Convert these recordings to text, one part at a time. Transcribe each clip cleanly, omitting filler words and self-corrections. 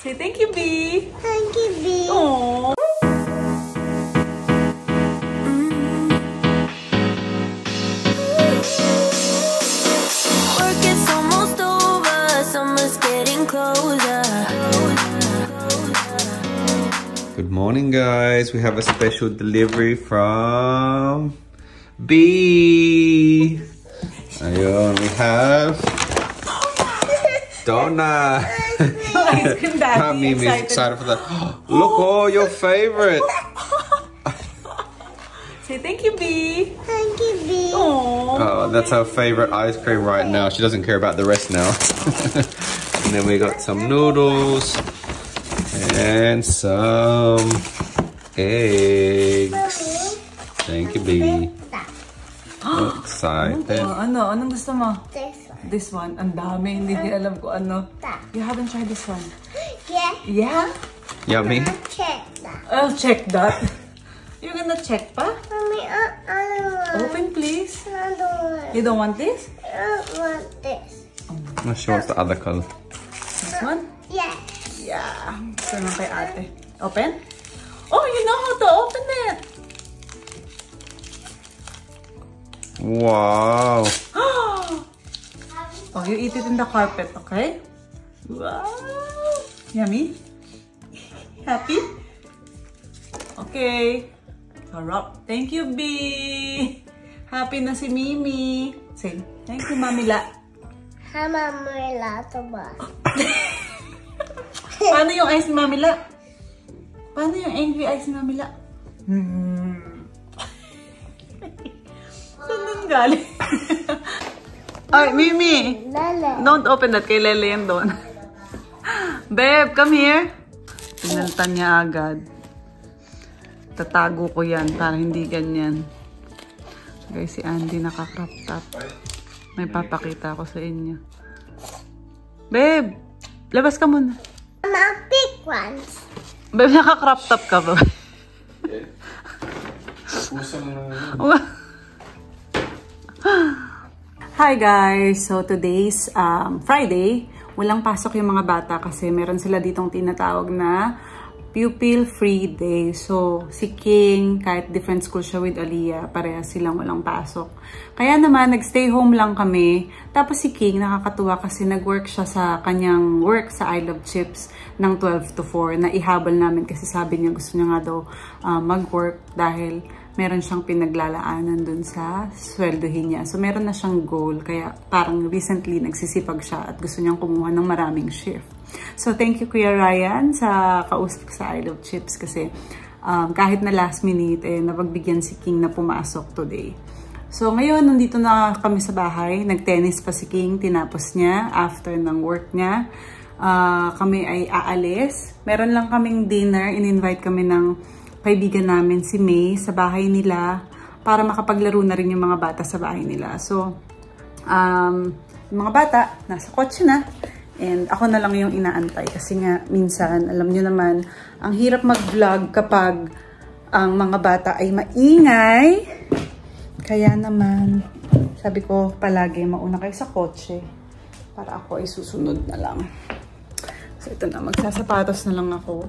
Say thank you, B. Thank you, B. Aww. Work is almost over. Summer's getting closer. Good morning, guys. We have a special delivery from B. Ayun, we have donut. Ice cream daddy. Mimi's excited for that. Look, oh, your favorite. Say thank you, B. Thank you, B. Aww. Oh, that's her favorite ice cream right now. She doesn't care about the rest now. And then we got some noodles and some eggs. Thank you, B. Excited. Anong gusto mo? This one. This one. Ang dami. Hindi alam ko ano. You haven't tried this one? Yeah. Yeah? Yummy. Check that. I'll check that. You're gonna check pa? Mommy, I don't want. Open, please. I don't want. You don't want this? I don't want this. Not sure what's the other color. This one? Yeah. Yeah. Gusto naman kay ate. Open? Oh, you know how to open it. Wow. Oh, you eat it in the carpet, okay? Wow. Yummy? Happy? Okay. Sarap. Thank you, B. Happy na si Mimi. Say, thank you, Mamila. Hi, Mamila. Paano yung eyes ni Mamila? Paano yung angry eyes ni Mamila? Saan nun galing? Ay, Mimi! Lele. Don't open that. Kay Lele yan doon. Babe, come here. Pinaltan niya agad. Tatago ko yan para hindi ganyan. Guys, si Andy naka-crop top. May papakita ako sa inyo. Babe! Labas ka muna. Mama, big ones. Babe, naka-crop top ka ba? Hi guys! So today's Friday. Walang pasok yung mga bata kasi meron sila ditong tinatawag na pupil free day. So si King, kahit different school siya with Aliyah, parehas silang walang pasok. Kaya naman nagstay home lang kami. Tapos si King nakakatuwa kasi nag-work siya sa kanyang work sa I Love Chips ng 12 to 4 na ihabol namin kasi sabi niya gusto niya nga daw mag-work dahil meron siyang pinaglalaanan dun sa sweldohin niya. So, meron na siyang goal. Kaya, parang recently, nagsisipag siya at gusto niyang kumuha ng maraming shift. So, thank you, Kuya Ryan, sa kausap sa I Love Chips. Kasi, kahit na last minute, napagbigyan si King na pumasok today. So, ngayon, nandito na kami sa bahay. Nag-tennis pa si King. Tinapos niya after ng work niya. Kami ay aalis. Meron lang kaming dinner. In-invite kami ng kaibigan namin si May sa bahay nila para makapaglaro na rin yung mga bata sa bahay nila. So, yung mga bata, nasa kotse na. And ako na lang yung inaantay. Kasi nga, minsan, alam nyo naman, ang hirap mag-vlog kapag ang mga bata ay maingay. Kaya naman, sabi ko palagi, mauna kayo sa kotse. Para ako ay susunod na lang. So, ito na. Magsasapatos na lang ako.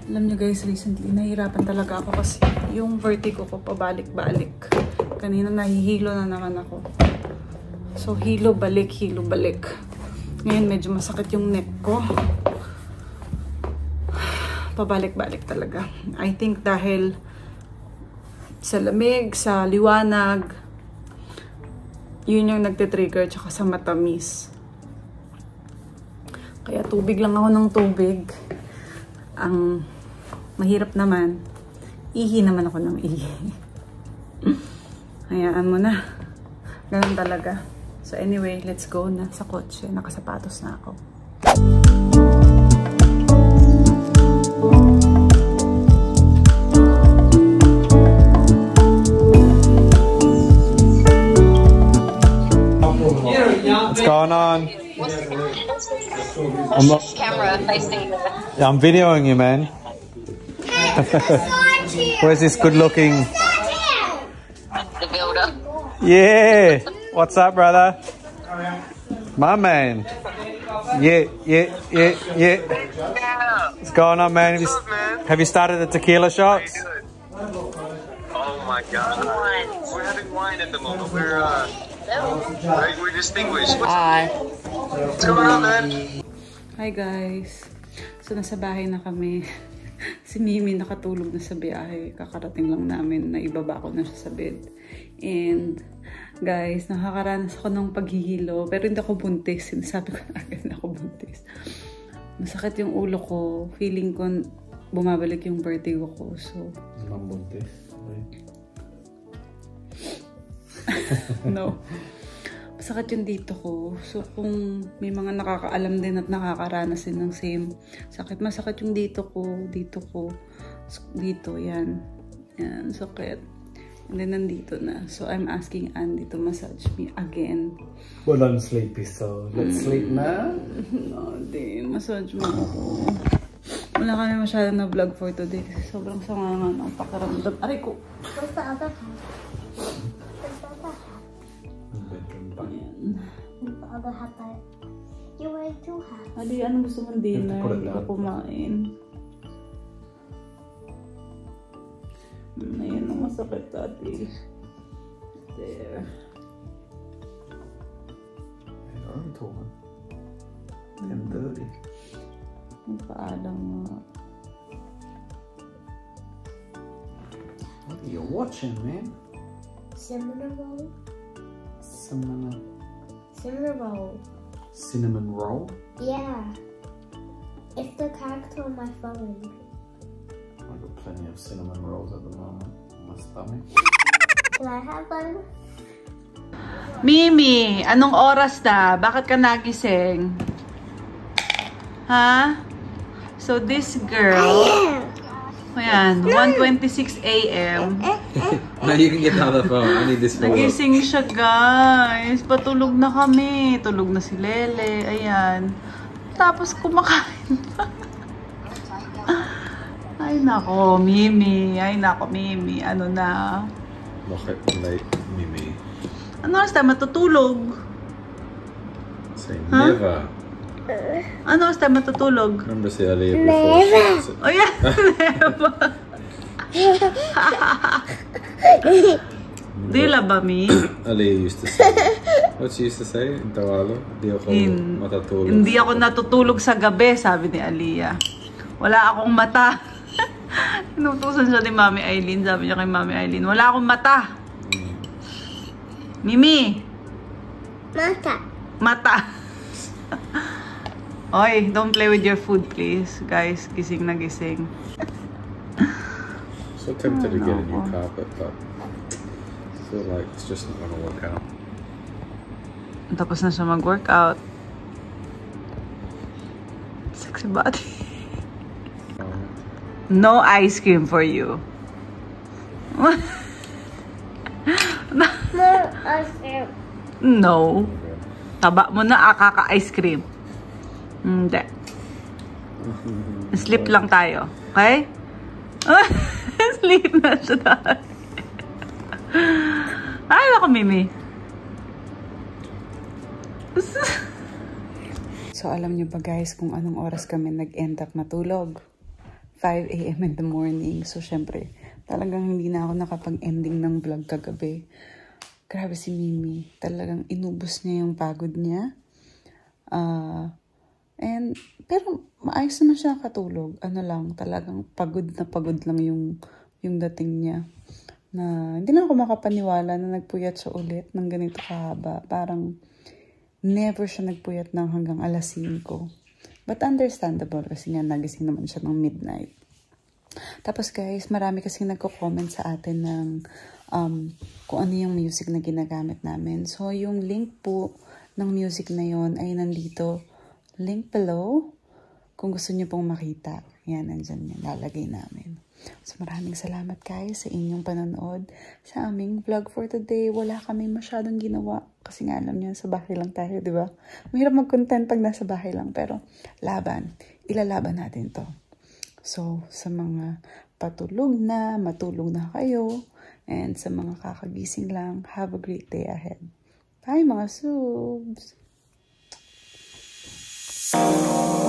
Alam niyo guys, recently, nahihirapan talaga ako kasi yung vertigo ko pabalik-balik. Kanina nahihilo na naman ako. So, hilo-balik, hilo-balik. Ngayon, medyo masakit yung neck ko. Pabalik-balik talaga. I think dahil sa lamig, sa liwanag, yun yung nagtitrigger, tsaka sa matamis. Kaya tubig lang ako ng tubig. Ang mahirap naman, ihi naman ako ng ihi. Hayaan mo na. Ganun talaga. So anyway, let's go na sa kotse. Nakasapatos na ako. What's going on? Camera facing. Yeah, I'm videoing you, man. Where's this good-looking? The builder. Yeah. What's up, brother? My man. Yeah. What's going on, man? Have you started the tequila shots? Oh my God. We're having wine at the moment. We're distinguished. What's going on, man? Hi guys. So nasa bahay na kami. Si Mimi nakatulog na sa biyahe. Kakarating lang namin na ibaba ko na siya sa bed. And guys, nakakaranas ako ng paghihilo. Pero hindi ako buntis. Sinasabi ko na agad na ako buntis. Masakit yung ulo ko. Feeling ko bumabalik yung vertigo ko. So, buntis? no. Masakit yung dito ko. So, kung may mga nakakaalam din at nakakaranas din ng same sakit, masakit yung dito ko, dito, yan. Yan, sakit. And then, nandito na. So, I'm asking Andy to massage me again. Well, I'm sleepy, so let's sleep now. No, di. Massage mo ako. Wala kami masyadong na vlog for today. Sobrang sama nga ng pakiramdam. Aray ko! What's the other half? Ayan. What's the other half? You wear two hats. Adi, ano gusto mong dinner? Hindi ka kumain. Ayan ang masakit, Adi. There. I'm talking. 10:30. Ang paalam nga. What are you watching, man? Cinnamon roll? Cinnamon roll. Cinnamon roll? Yeah. It's the character on my phone. I've got plenty of cinnamon rolls at the moment in my stomach. Can I have one? Mimi, anong oras na? Bakit ka nagising? Ha? So this girl, ayan, 1:26 AM. Now you can get the other phone. I need this phone. Nagising siya, guys. Patulog na kami. Tulog na si Lele. Ayan. Tapos kumakain pa. Ay, nako, Mimi. Ano na? Bakit late, Mimi? Ano oras tayo matutulog? Say never. Ano oras tayo matutulog? Remember si Ali before? Oh, yeah. Never. Dila ba, Mi? Ali used to say. What she used to say in Tagalog? Hindi ako matutulog. Hindi ako natutulog sa gabi, sabi ni Aliyah. Wala akong mata. Inutusan siya ni Mami Aileen. Sabi niya kay Mami Aileen, wala akong mata. Mimi! Mata. Oy, don't play with your food, please. Guys, gising na gising. So tempted to get a new carpet, but I feel like it's just not gonna work out. Tapos na siya mag-workout. Sexy body. No ice cream for you. No ice cream. No. Taba mo na, kaka-ice cream. Hindi. Sleep lang tayo. Okay? Sleep na siya dahil. Ay, ako, Mimi. So, alam niyo ba guys kung anong oras kami nag-end up matulog? 5 AM in the morning. So, syempre, talagang hindi na ako nakapag-ending ng vlog kagabi. Grabe si Mimi. Talagang inubos niya yung pagod niya. Pero maayos naman siya nakatulog. Ano lang, talagang pagod lang yung dating niya. Na hindi na ako makapaniwala na nagpuyat siya ulit ng ganito kahaba. Parang never siya nagpuyat ng hanggang alas 5. But understandable kasi nga nagising naman siya ng midnight. Tapos guys, marami kasi nagko-comment sa atin ng kung ano yung music na ginagamit namin. So yung link po ng music na yon ay nandito. Link below. Kung gusto niyo pong makita, yan, nandyan yan, lalagay namin. So, maraming salamat guys sa inyong panonood sa aming vlog for today. Wala kami masyadong ginawa kasi nga alam niyo, sa bahay lang tayo, di ba? Mahirap mag-content pag nasa bahay lang, pero ilalaban natin to. So, sa mga matulog na kayo, and sa mga kakagising lang, have a great day ahead. Bye mga subs! Bye.